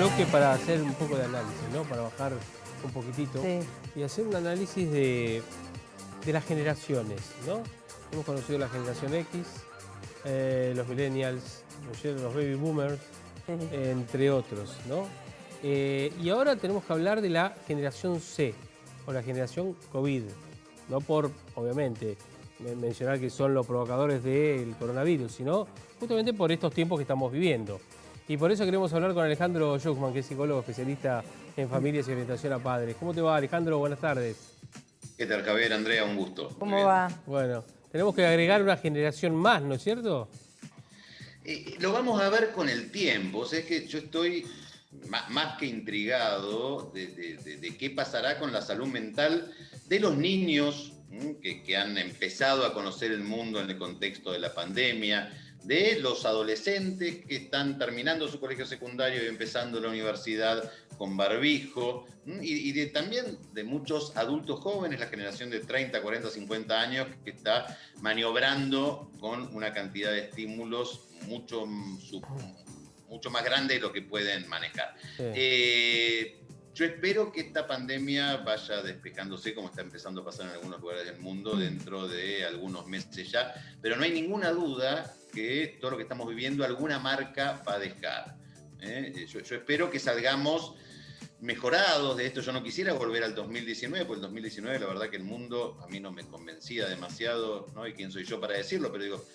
bloque para hacer un poco de análisis, ¿no? Para bajar un poquitito y hacer un análisis de las generaciones, ¿no? Hemos conocido la generación X, los millennials, los baby boomers, entre otros, ¿no? Y ahora tenemos que hablar de la generación C, o la generación COVID, no por, obviamente, mencionar que son los provocadores del coronavirus, sino justamente por estos tiempos que estamos viviendo. Y por eso queremos hablar con Alejandro Schuchman, que es psicólogo especialista en familias y orientación a padres. ¿Cómo te va, Alejandro? Buenas tardes. ¿Qué tal, Javier? Andrea, un gusto. ¿Cómo va? Bueno, tenemos que agregar una generación más, ¿no es cierto? Lo vamos a ver con el tiempo. O sea, es que yo estoy más que intrigado de qué pasará con la salud mental de los niños que han empezado a conocer el mundo en el contexto de la pandemia, de los adolescentes que están terminando su colegio secundario y empezando la universidad con barbijo, y también de muchos adultos jóvenes, la generación de 30, 40, 50 años, que está maniobrando con una cantidad de estímulos mucho más grande de lo que pueden manejar. Sí. Yo espero que esta pandemia vaya despejándose, como está empezando a pasar en algunos lugares del mundo, dentro de algunos meses ya, pero no hay ninguna duda que todo lo que estamos viviendo alguna marca va a dejar. Yo espero que salgamos mejorados de esto. Yo no quisiera volver al 2019, porque el 2019 la verdad que el mundo a mí no me convencía demasiado, ¿no? Y quién soy yo para decirlo, pero digo,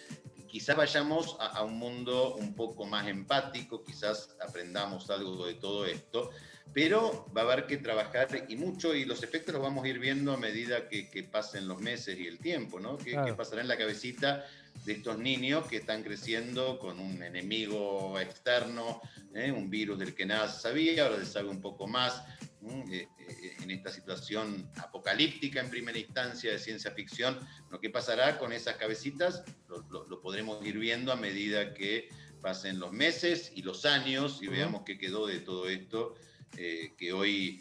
quizás vayamos a un mundo un poco más empático, quizás aprendamos algo de todo esto, pero va a haber que trabajar y mucho, y los efectos los vamos a ir viendo a medida que pasen los meses y el tiempo, ¿no? ¿Qué pasará en la cabecita de estos niños que están creciendo con un enemigo externo, un virus del que nada se sabía, ahora se sabe un poco más, en esta situación apocalíptica en primera instancia de ciencia ficción? Lo que pasará con esas cabecitas lo podremos ir viendo a medida que pasen los meses y los años y veamos qué quedó de todo esto, que hoy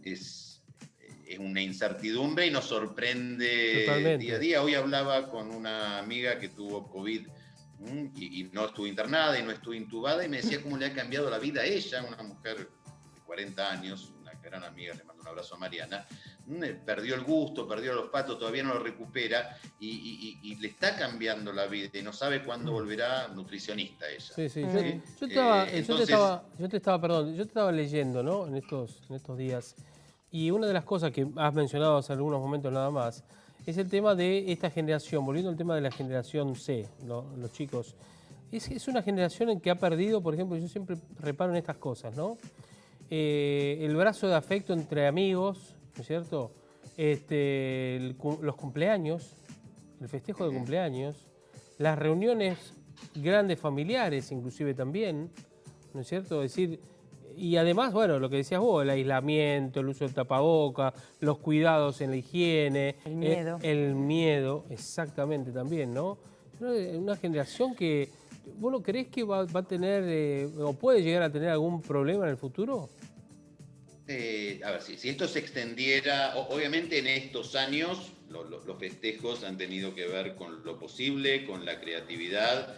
es una incertidumbre y nos sorprende totalmente día a día. Hoy hablaba con una amiga que tuvo COVID y no estuvo internada y no estuvo intubada, y me decía cómo le ha cambiado la vida a ella, una mujer de 40 años, una gran amiga, le mando un abrazo a Mariana. Perdió el gusto, perdió los patos, todavía no lo recupera y le está cambiando la vida y no sabe cuándo volverá nutricionista ella. Sí. Yo te estaba leyendo, ¿no? en estos días, y una de las cosas que has mencionado hace algunos momentos nada más es el tema de esta generación, volviendo al tema de la generación C, los chicos. Es una generación en que ha perdido, por ejemplo, yo siempre reparo en estas cosas, ¿no? El brazo de afecto entre amigos, ¿no es cierto? Los cumpleaños, el festejo de cumpleaños, las reuniones grandes familiares inclusive también, ¿no es cierto? Es decir, y además, bueno, lo que decías vos, el aislamiento, el uso del tapaboca, los cuidados en la higiene. El miedo. El miedo, exactamente también, ¿no? Una generación que, ¿vos no creés que va a tener, o puede llegar a tener algún problema en el futuro? A ver, si esto se extendiera, obviamente en estos años los festejos han tenido que ver con lo posible, con la creatividad.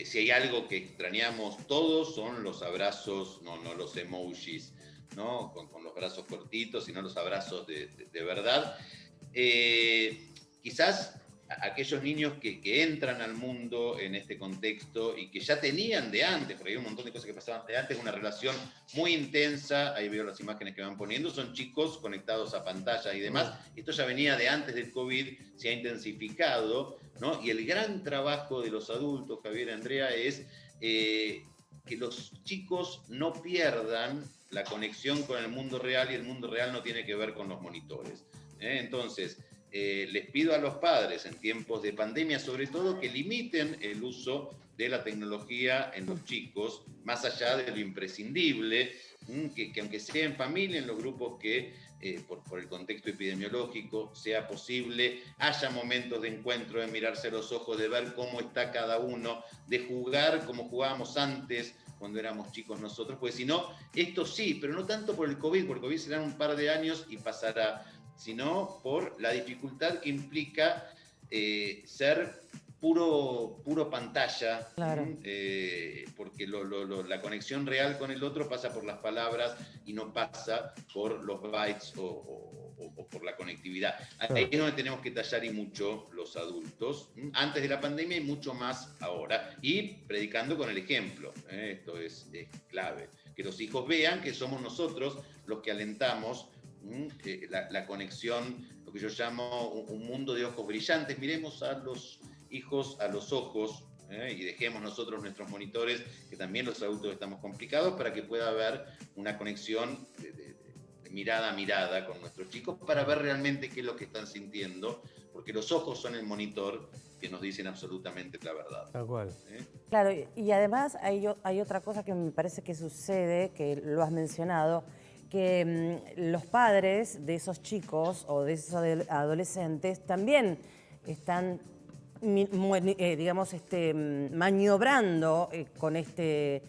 Si hay algo que extrañamos todos son los abrazos, no los emojis, ¿no? Con los brazos cortitos, sino los abrazos de verdad. Quizás aquellos niños que entran al mundo en este contexto y que ya tenían de antes, porque hay un montón de cosas que pasaban de antes, una relación muy intensa, ahí veo las imágenes que van poniendo, son chicos conectados a pantallas y demás. Esto ya venía de antes del COVID, se ha intensificado, ¿no? Y el gran trabajo de los adultos, Javier, Andrea, es que los chicos no pierdan la conexión con el mundo real, y el mundo real no tiene que ver con los monitores. Entonces, les pido a los padres en tiempos de pandemia, sobre todo, que limiten el uso de la tecnología en los chicos, más allá de lo imprescindible, que aunque sea en familia, en los grupos que por el contexto epidemiológico sea posible, haya momentos de encuentro, de mirarse a los ojos, de ver cómo está cada uno, de jugar como jugábamos antes, cuando éramos chicos nosotros, porque si no, esto sí, pero no tanto por el COVID, porque el COVID será un par de años y pasará, sino por la dificultad que implica ser puro pantalla, Claro. porque la conexión real con el otro pasa por las palabras y no pasa por los bytes o por la conectividad. Ahí es donde tenemos que tallar y mucho los adultos, antes de la pandemia y mucho más ahora, y predicando con el ejemplo. Esto es clave. Que los hijos vean que somos nosotros los que alentamos la conexión, lo que yo llamo un mundo de ojos brillantes. Miremos a los hijos a los ojos y dejemos nosotros nuestros monitores, que también los adultos estamos complicados, para que pueda haber una conexión de mirada a mirada con nuestros chicos para ver realmente qué es lo que están sintiendo, porque los ojos son el monitor que nos dicen absolutamente la verdad. Tal cual. Claro, y además hay otra cosa que me parece que sucede, que lo has mencionado, que los padres de esos chicos o de esos adolescentes también están, digamos, maniobrando con este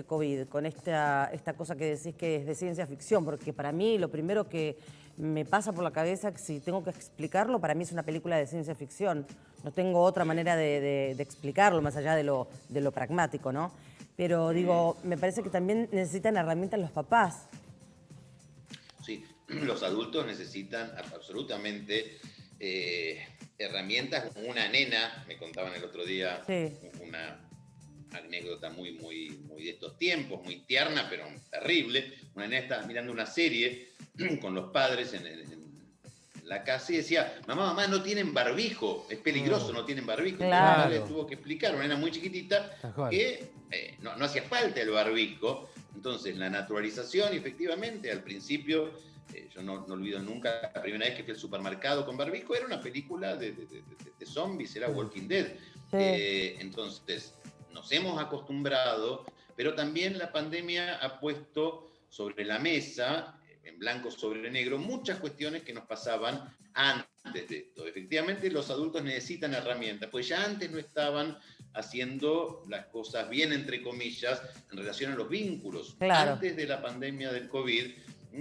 COVID, con esta cosa que decís que es de ciencia ficción, porque para mí lo primero que me pasa por la cabeza, que si tengo que explicarlo, para mí es una película de ciencia ficción. No tengo otra manera de explicarlo, más allá de lo pragmático, ¿no? Pero digo, me parece que también necesitan herramientas los papás. Sí, los adultos necesitan absolutamente herramientas. Una nena, me contaban el otro día, sí, una anécdota muy de estos tiempos, muy tierna, pero terrible. Una nena estaba mirando una serie con los padres en la casa y decía, mamá, no tienen barbijo, es peligroso, no tienen barbijo. Claro. Entonces, le tuvo que explicar, una nena muy chiquitita, que no hacía falta el barbijo. Entonces, la naturalización, y efectivamente, al principio, yo no olvido nunca, la primera vez que fui al supermercado con barbijo, era una película de zombies, era Walking Dead. Sí. Entonces, nos hemos acostumbrado, pero también la pandemia ha puesto sobre la mesa, en blanco sobre negro, muchas cuestiones que nos pasaban antes de esto. Efectivamente, los adultos necesitan herramientas, pues ya antes no estaban haciendo las cosas bien, entre comillas, en relación a los vínculos. Claro. Antes de la pandemia del COVID,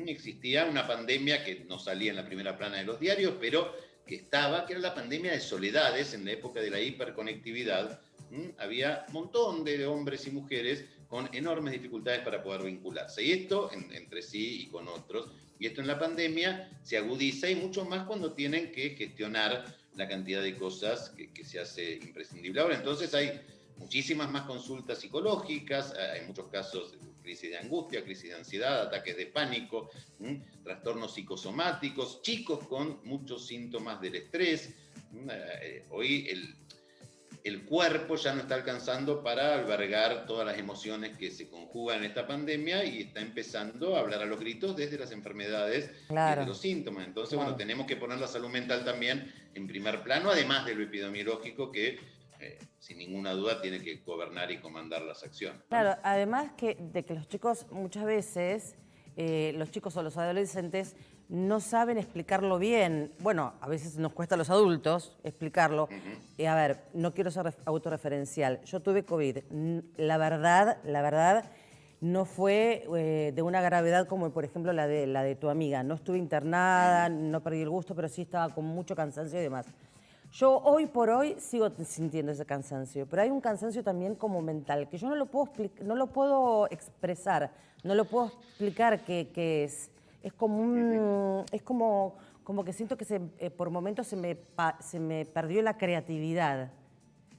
existía una pandemia que no salía en la primera plana de los diarios, pero que era la pandemia de soledades en la época de la hiperconectividad. Había un montón de hombres y mujeres con enormes dificultades para poder vincularse. Y esto entre sí y con otros. Y esto en la pandemia se agudiza, y mucho más cuando tienen que gestionar la cantidad de cosas que se hace imprescindible. Ahora, entonces hay muchísimas más consultas psicológicas, hay muchos casos de crisis de angustia, crisis de ansiedad, ataques de pánico, trastornos psicosomáticos, chicos con muchos síntomas del estrés. Hoy el cuerpo ya no está alcanzando para albergar todas las emociones que se conjugan en esta pandemia, y está empezando a hablar a los gritos desde las enfermedades, claro, y de los síntomas. Entonces, claro, bueno, tenemos que poner la salud mental también en primer plano, además de lo epidemiológico que, sin ninguna duda, tiene que gobernar y comandar las acciones, ¿no? Claro, además de que los chicos muchas veces, los chicos o los adolescentes, no saben explicarlo bien. Bueno, a veces nos cuesta a los adultos explicarlo. A ver, no quiero ser autorreferencial. Yo tuve COVID. La verdad, no fue de una gravedad como, por ejemplo, la de tu amiga. No estuve internada, no perdí el gusto, pero sí estaba con mucho cansancio y demás. Yo hoy por hoy sigo sintiendo ese cansancio, pero hay un cansancio también como mental, que yo no lo puedo expresar, no lo puedo explicar qué es. Es como como que siento que por momentos se me perdió la creatividad.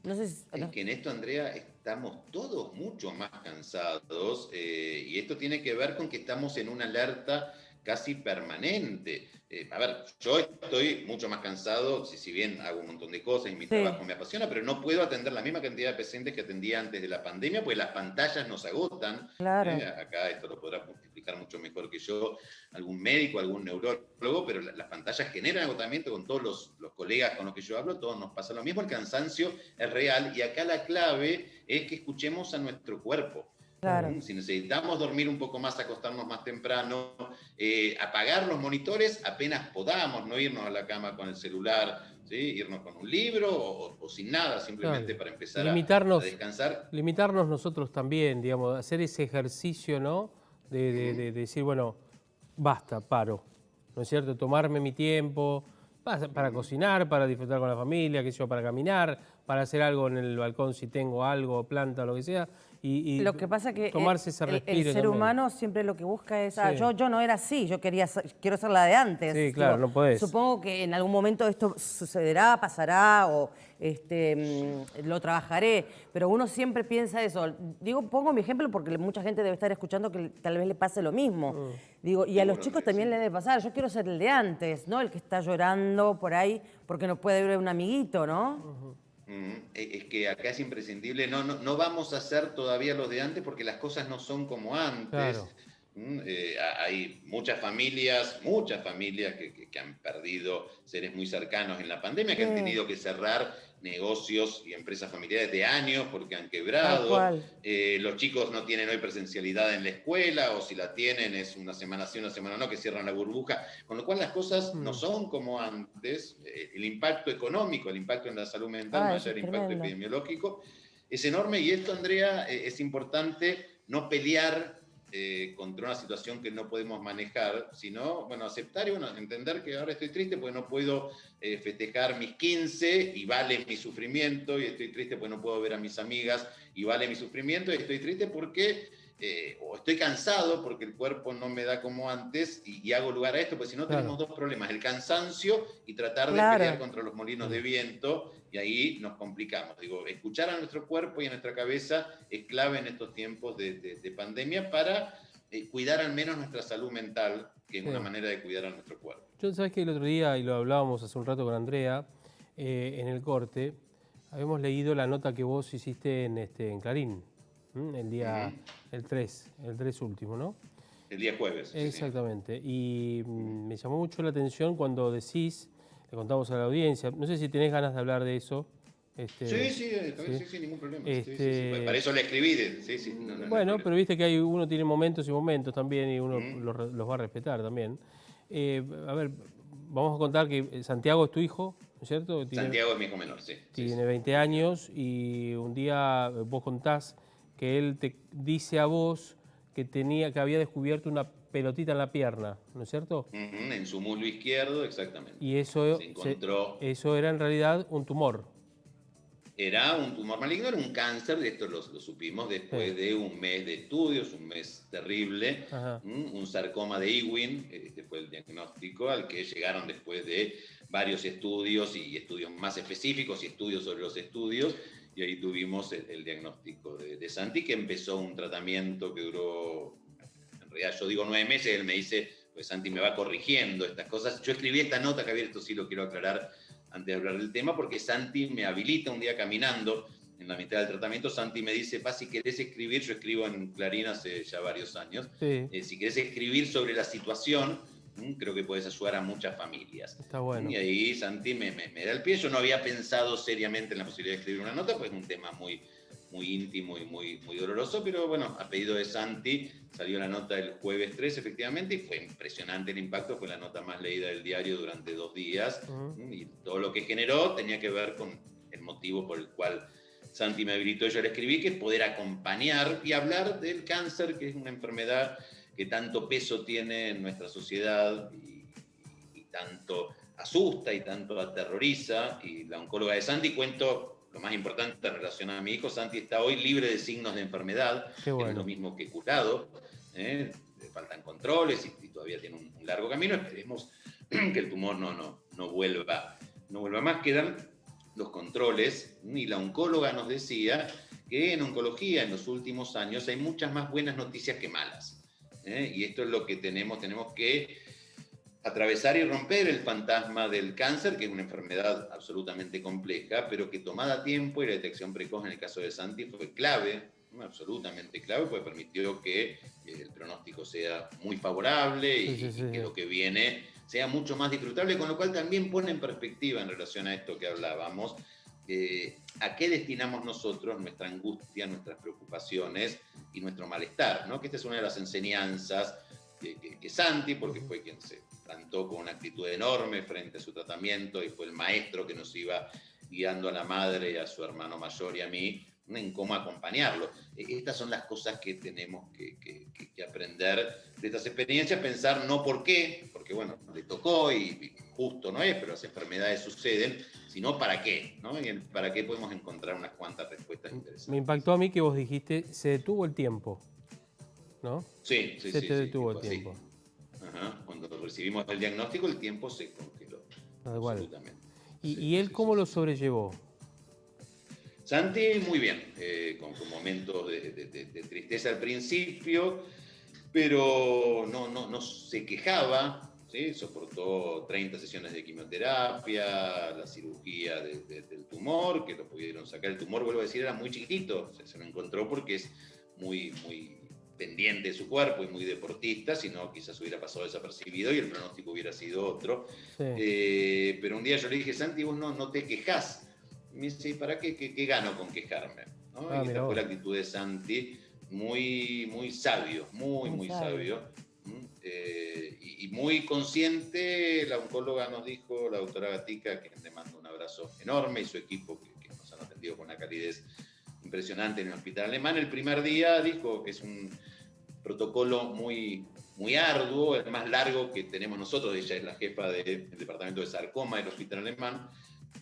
No sé si, es que en esto, Andrea, estamos todos mucho más cansados, y esto tiene que ver con que estamos en una alerta casi permanente. A ver, yo estoy mucho más cansado, si bien hago un montón de cosas y mi trabajo me apasiona, pero no puedo atender la misma cantidad de pacientes que atendía antes de la pandemia, porque las pantallas nos agotan. Claro. Acá esto lo podrá multiplicar mucho mejor que yo algún médico, algún neurólogo, pero las pantallas generan agotamiento. Con todos los colegas con los que yo hablo, todos nos pasa lo mismo. El cansancio es real, y acá la clave es que escuchemos a nuestro cuerpo. Claro. Si necesitamos dormir un poco más, acostarnos más temprano, apagar los monitores apenas podamos, no irnos a la cama con el celular, ¿sí? Irnos con un libro o sin nada, simplemente, claro, para empezar a descansar. Limitarnos nosotros también, digamos, hacer ese ejercicio, ¿no? De decir, bueno, basta, paro, ¿no es cierto? Tomarme mi tiempo, para cocinar, para disfrutar con la familia, qué sé yo, para caminar, para hacer algo en el balcón si tengo algo, planta o lo que sea. Y lo que pasa que tomarse ese respiro el ser también. humano siempre lo que busca es, Sí. yo no era así, quiero ser la de antes. Sí, claro, no podés. Supongo que en algún momento esto sucederá, pasará o lo trabajaré, pero uno siempre piensa eso. Digo, pongo mi ejemplo porque mucha gente debe estar escuchando que tal vez le pase lo mismo. Digo, y a los chicos también les debe pasar. Yo quiero ser el de antes, ¿no? El que está llorando por ahí porque no puede ver a un amiguito, ¿no? Es que acá es imprescindible, no vamos a ser todavía los de antes porque las cosas no son como antes. Claro. Hay muchas familias que han perdido seres muy cercanos en la pandemia, que han tenido que cerrar negocios y empresas familiares de años porque han quebrado. Los chicos no tienen hoy presencialidad en la escuela, o si la tienen es una semana sí, una semana no, que cierran la burbuja. Con lo cual las cosas no son como antes. El impacto económico, el impacto en la salud mental, más allá del impacto epidemiológico, es enorme. Y esto, Andrea, es importante no pelear contra una situación que no podemos manejar, sino, bueno, aceptar y entender que ahora estoy triste porque no puedo festejar mis 15 y vale mi sufrimiento, y estoy triste porque no puedo ver a mis amigas y vale mi sufrimiento, y estoy triste porque o estoy cansado porque el cuerpo no me da como antes y hago lugar a esto, porque si no tenemos dos problemas, el cansancio y tratar de pelear contra los molinos de viento, y ahí nos complicamos. Digo, escuchar a nuestro cuerpo y a nuestra cabeza es clave en estos tiempos de pandemia para cuidar al menos nuestra salud mental, que es una manera de cuidar a nuestro cuerpo. Yo, sabes que el otro día, y lo hablábamos hace un rato con Andrea, en el corte, habíamos leído la nota que vos hiciste en Clarín, el día, el 3 último, ¿no? El día jueves. Exactamente. Y me llamó mucho la atención cuando decís, le contamos a la audiencia, no sé si tenés ganas de hablar de eso. Sí, ningún problema. Para eso le escribí. Bueno, pero viste que uno tiene momentos y momentos también, y uno los va a respetar también. A ver, vamos a contar que Santiago es tu hijo, ¿no es cierto? Santiago es mi hijo menor, sí. Tiene 20 años y un día vos contás que él te dice a vos que había descubierto una pelotita en la pierna, ¿no es cierto? En su muslo izquierdo, exactamente. Y eso, se encontró. Eso era en realidad un tumor. Era un tumor maligno, era un cáncer, esto lo supimos después de un mes de estudios, un mes terrible, un sarcoma de Ewing, este fue el diagnóstico al que llegaron después de varios estudios y estudios más específicos y estudios sobre los estudios, y ahí tuvimos el diagnóstico de Santi, que empezó un tratamiento que duró, en realidad yo digo 9 meses, él me dice, pues Santi me va corrigiendo estas cosas. Yo escribí esta nota, Javier, esto sí lo quiero aclarar antes de hablar del tema, porque Santi me habilita un día caminando, en la mitad del tratamiento, Santi me dice, pa, si querés escribir, yo escribo en Clarín hace ya varios años, si querés escribir sobre la situación, creo que puedes ayudar a muchas familias. Está bueno. Y ahí Santi me da el pie. Yo no había pensado seriamente en la posibilidad de escribir una nota, pues es un tema muy íntimo y muy doloroso, pero bueno, a pedido de Santi salió la nota el jueves 3, efectivamente, y fue impresionante el impacto, fue la nota más leída del diario durante 2 días, y todo lo que generó tenía que ver con el motivo por el cual Santi me habilitó, yo le escribí, que es poder acompañar y hablar del cáncer, que es una enfermedad que tanto peso tiene en nuestra sociedad y tanto asusta y tanto aterroriza. Y la oncóloga de Santi, cuento lo más importante relacionado a mi hijo, Santi está hoy libre de signos de enfermedad, que no es lo mismo que curado, le faltan controles y todavía tiene un largo camino. Esperemos que el tumor no vuelva más, quedan los controles, y la oncóloga nos decía que en oncología en los últimos años hay muchas más buenas noticias que malas. Y esto es lo que tenemos que atravesar y romper el fantasma del cáncer, que es una enfermedad absolutamente compleja, pero que tomada a tiempo, y la detección precoz en el caso de Santi fue clave, absolutamente clave, porque permitió que el pronóstico sea muy favorable y que lo que viene sea mucho más disfrutable, con lo cual también pone en perspectiva en relación a esto que hablábamos, a qué destinamos nosotros nuestra angustia, nuestras preocupaciones y nuestro malestar, ¿no? Que esta es una de las enseñanzas que Santi, porque fue quien se plantó con una actitud enorme frente a su tratamiento y fue el maestro que nos iba guiando a la madre, a su hermano mayor y a mí en cómo acompañarlo. Estas son las cosas que tenemos que aprender de estas experiencias, pensar no por qué, porque bueno, le tocó y justo no es, pero las enfermedades suceden, sino para qué, ¿no? Y para qué podemos encontrar unas cuantas respuestas interesantes. Me impactó a mí que vos dijiste, se detuvo el tiempo, ¿no? Sí. Se te detuvo el tiempo. Ajá. Cuando recibimos el diagnóstico, el tiempo se congeló. Absolutamente. ¿Y él cómo lo sobrellevó? Santi, muy bien, con momentos de tristeza al principio, pero no se quejaba, ¿sí? Soportó 30 sesiones de quimioterapia, la cirugía del tumor, que lo pudieron sacar. El tumor, vuelvo a decir, era muy chiquitito, se lo encontró porque es muy pendiente de su cuerpo y muy deportista, si no quizás hubiera pasado desapercibido y el pronóstico hubiera sido otro. Sí. Pero un día yo le dije, Santi, vos no te quejás. Me dice, ¿para qué gano con quejarme? ¿No? Y esta fue la actitud de Santi, muy sabio, muy sabio. Y muy consciente. La oncóloga nos dijo, la doctora Gatica, que le mando un abrazo enorme, y su equipo, que nos han atendido con una calidez impresionante en el hospital alemán. El primer día dijo que es un protocolo muy arduo, el más largo que tenemos nosotros. Ella es la jefa del departamento de sarcoma del hospital alemán,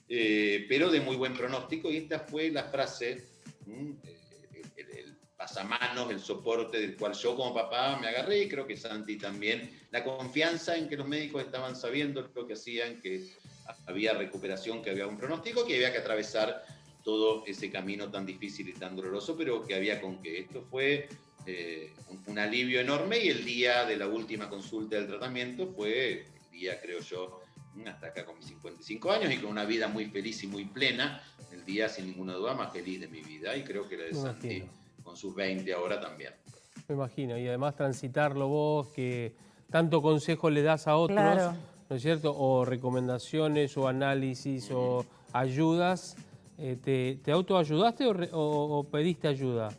pero de muy buen pronóstico. Y esta fue la frase, el pasamanos, el soporte del cual yo como papá me agarré, y creo que Santi también, la confianza en que los médicos estaban sabiendo lo que hacían, que había recuperación, que había un pronóstico, que había que atravesar todo ese camino tan difícil y tan doloroso, pero que había con qué. Esto fue un alivio enorme, y el día de la última consulta del tratamiento fue el día, creo yo, hasta acá con mis 55 años y con una vida muy feliz y muy plena, el día sin ninguna duda más feliz de mi vida, y creo que la de Santi con sus 20 ahora también. Me imagino, y además transitarlo vos, que tanto consejo le das a otros, claro, ¿no es cierto? O recomendaciones, o análisis, o ayudas. ¿Te autoayudaste o pediste ayuda?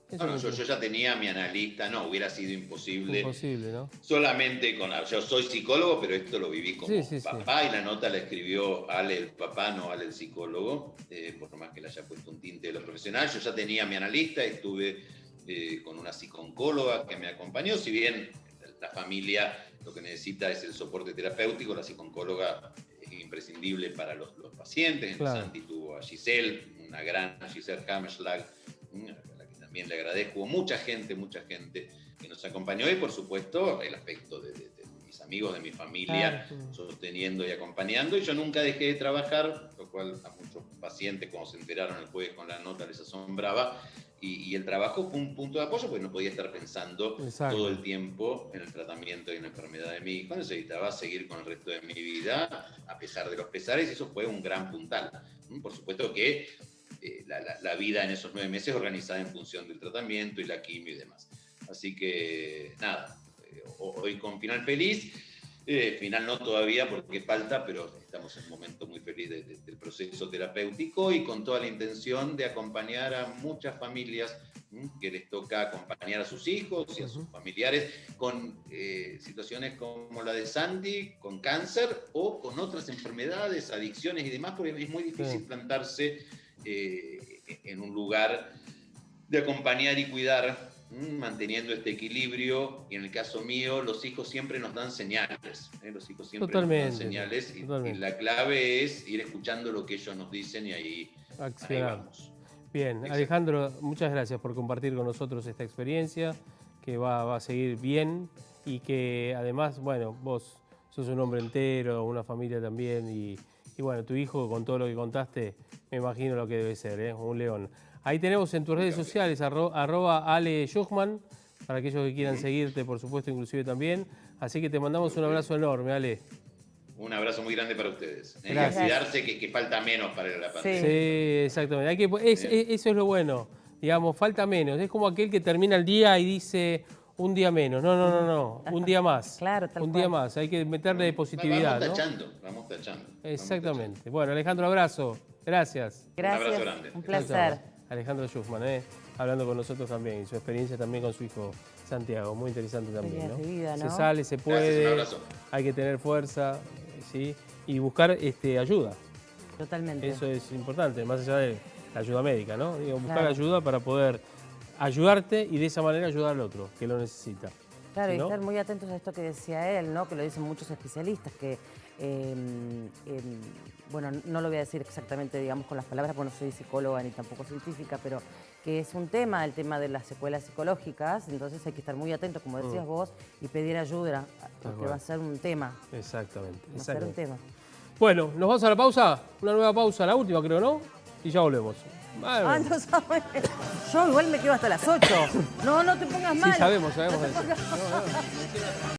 No, yo ya tenía mi analista, no, hubiera sido imposible. Imposible, ¿no? Solamente con... Yo soy psicólogo, pero esto lo viví como papá, y la nota la escribió Ale el papá, no Ale el psicólogo, por más que le haya puesto un tinte de lo profesional. Yo ya tenía mi analista, estuve con una psico-oncóloga que me acompañó, si bien la familia lo que necesita es el soporte terapéutico, la psicó-oncóloga es imprescindible para los pacientes. Claro. Santi tuvo a Giselle, una gran Giselle Hammerschlag, a la que también le agradezco. Hubo mucha gente que nos acompañó, y por supuesto el aspecto de mis amigos, de mi familia, claro, sosteniendo y acompañando. Y yo nunca dejé de trabajar, lo cual a muchos pacientes, cuando se enteraron el jueves con la nota, les asombraba. Y el trabajo fue un punto de apoyo, porque no podía estar pensando todo el tiempo en el tratamiento y en la enfermedad de mi hijo. Necesitaba seguir con el resto de mi vida, a pesar de los pesares, y eso fue un gran puntal. Por supuesto que la vida en esos 9 meses organizada en función del tratamiento y la quimio y demás. Así que nada, hoy con final feliz. Final no todavía porque falta, pero estamos en un momento muy feliz del proceso terapéutico, y con toda la intención de acompañar a muchas familias que les toca acompañar a sus hijos y a sus familiares con situaciones como la de Santi, con cáncer o con otras enfermedades, adicciones y demás, porque es muy difícil plantarse en un lugar de acompañar y cuidar, manteniendo este equilibrio. Y en el caso mío, los hijos siempre nos dan señales. Los hijos siempre nos dan señales, y la clave es ir escuchando lo que ellos nos dicen, y ahí vamos. Bien, Alejandro, muchas gracias por compartir con nosotros esta experiencia, que va a seguir bien, y que además, bueno, vos sos un hombre entero, una familia también, y bueno, tu hijo, con todo lo que contaste, me imagino lo que debe ser, un león. Ahí tenemos en tus redes sociales, @Ale_Schuchmann, para aquellos que quieran seguirte, por supuesto, inclusive también. Así que te mandamos un abrazo enorme, Ale. Un abrazo muy grande para ustedes. Y cuidarse, que falta menos para la pandemia. Sí, exactamente. Eso es lo bueno. Digamos, falta menos. Es como aquel que termina el día y dice un día menos. No. Un día más. Claro, tal Un día más. Hay que meterle positividad. Vamos tachando. Exactamente. Bueno, Alejandro, abrazo. Gracias. Un abrazo grande. Un placer. Alejandro Schuchmann, hablando con nosotros también, y su experiencia también con su hijo Santiago, muy interesante también, ¿no? Vida, ¿no? Se sale, se puede, gracias, un abrazo. Hay que tener fuerza, ¿sí? Y buscar ayuda. Totalmente. Eso es importante, más allá de la ayuda médica, ¿no? Buscar ayuda para poder ayudarte, y de esa manera ayudar al otro, que lo necesita. Claro, ¿sí, y no? estar muy atentos a esto que decía él, ¿no? Que lo dicen muchos especialistas, que bueno, no lo voy a decir exactamente, digamos, con las palabras, porque no soy psicóloga ni tampoco científica, pero que es un tema, el tema de las secuelas psicológicas, entonces hay que estar muy atentos, como decías vos, y pedir ayuda, porque va a ser un tema. Exactamente. Va a ser un tema. Bueno, ¿nos vamos a la pausa? Una nueva pausa, la última creo, ¿no? Y ya volvemos. Ah, no sabes. Yo igual me quedo hasta las 8. No, no te pongas mal. Sí, sabemos. No te pongas mal.